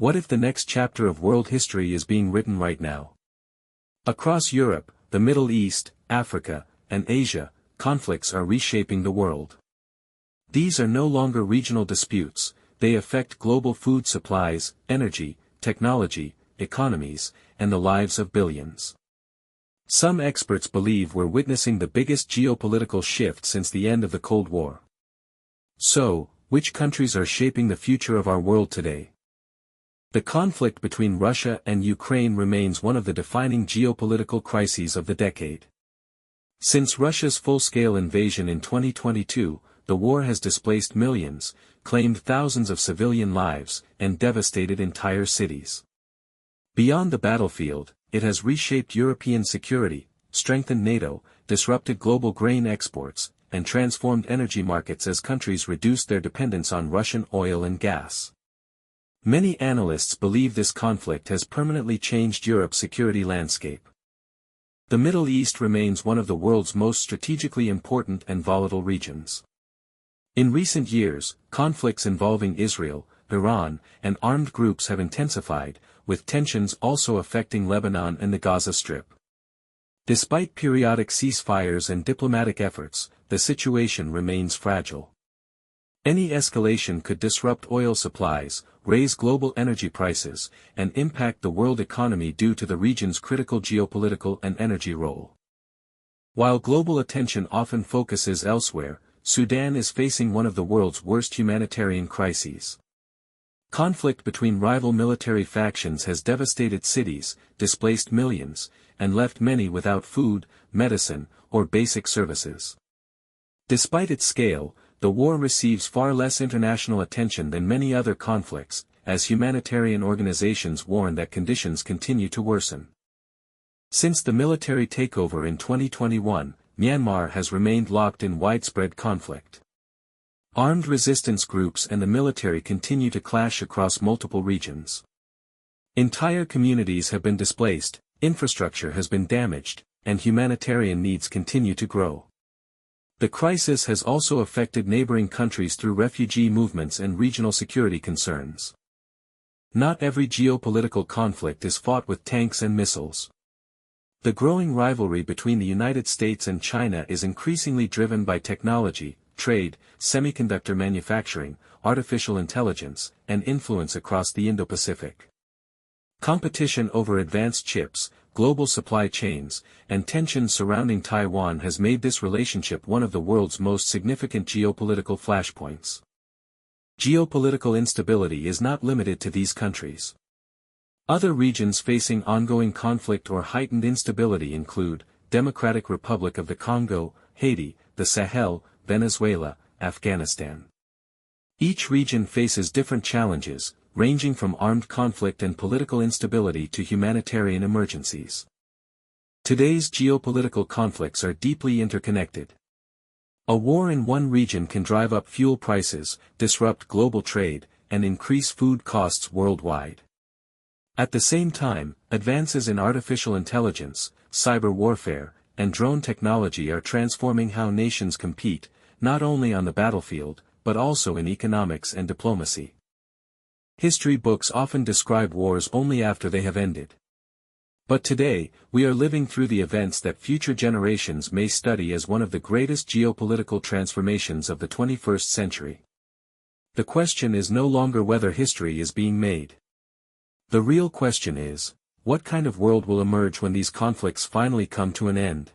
What if the next chapter of world history is being written right now? Across Europe, the Middle East, Africa, and Asia, conflicts are reshaping the world. These are no longer regional disputes, they affect global food supplies, energy, technology, economies, and the lives of billions. Some experts believe we're witnessing the biggest geopolitical shift since the end of the Cold War. So, which countries are shaping the future of our world today? The conflict between Russia and Ukraine remains one of the defining geopolitical crises of the decade. Since Russia's full-scale invasion in 2022, the war has displaced millions, claimed thousands of civilian lives, and devastated entire cities. Beyond the battlefield, it has reshaped European security, strengthened NATO, disrupted global grain exports, and transformed energy markets as countries reduced their dependence on Russian oil and gas. Many analysts believe this conflict has permanently changed Europe's security landscape. The Middle East remains one of the world's most strategically important and volatile regions. In recent years, conflicts involving Israel, Iran, and armed groups have intensified, with tensions also affecting Lebanon and the Gaza Strip. Despite periodic ceasefires and diplomatic efforts, the situation remains fragile. Any escalation could disrupt oil supplies, raise global energy prices, and impact the world economy due to the region's critical geopolitical and energy role. While global attention often focuses elsewhere, Sudan is facing one of the world's worst humanitarian crises. Conflict between rival military factions has devastated cities, displaced millions, and left many without food, medicine, or basic services. Despite its scale, the war receives far less international attention than many other conflicts, as humanitarian organizations warn that conditions continue to worsen. Since the military takeover in 2021, Myanmar has remained locked in widespread conflict. Armed resistance groups and the military continue to clash across multiple regions. Entire communities have been displaced, infrastructure has been damaged, and humanitarian needs continue to grow. The crisis has also affected neighboring countries through refugee movements and regional security concerns. Not every geopolitical conflict is fought with tanks and missiles. The growing rivalry between the United States and China is increasingly driven by technology, trade, semiconductor manufacturing, artificial intelligence, and influence across the Indo-Pacific. Competition over advanced chips, global supply chains, and tensions surrounding Taiwan has made this relationship one of the world's most significant geopolitical flashpoints. Geopolitical instability is not limited to these countries. Other regions facing ongoing conflict or heightened instability include Democratic Republic of the Congo, Haiti, the Sahel, Venezuela, Afghanistan. Each region faces different challenges, ranging from armed conflict and political instability to humanitarian emergencies. Today's geopolitical conflicts are deeply interconnected. A war in one region can drive up fuel prices, disrupt global trade, and increase food costs worldwide. At the same time, advances in artificial intelligence, cyber warfare, and drone technology are transforming how nations compete, not only on the battlefield, but also in economics and diplomacy. History books often describe wars only after they have ended. But today, we are living through the events that future generations may study as one of the greatest geopolitical transformations of the 21st century. The question is no longer whether history is being made. The real question is, what kind of world will emerge when these conflicts finally come to an end?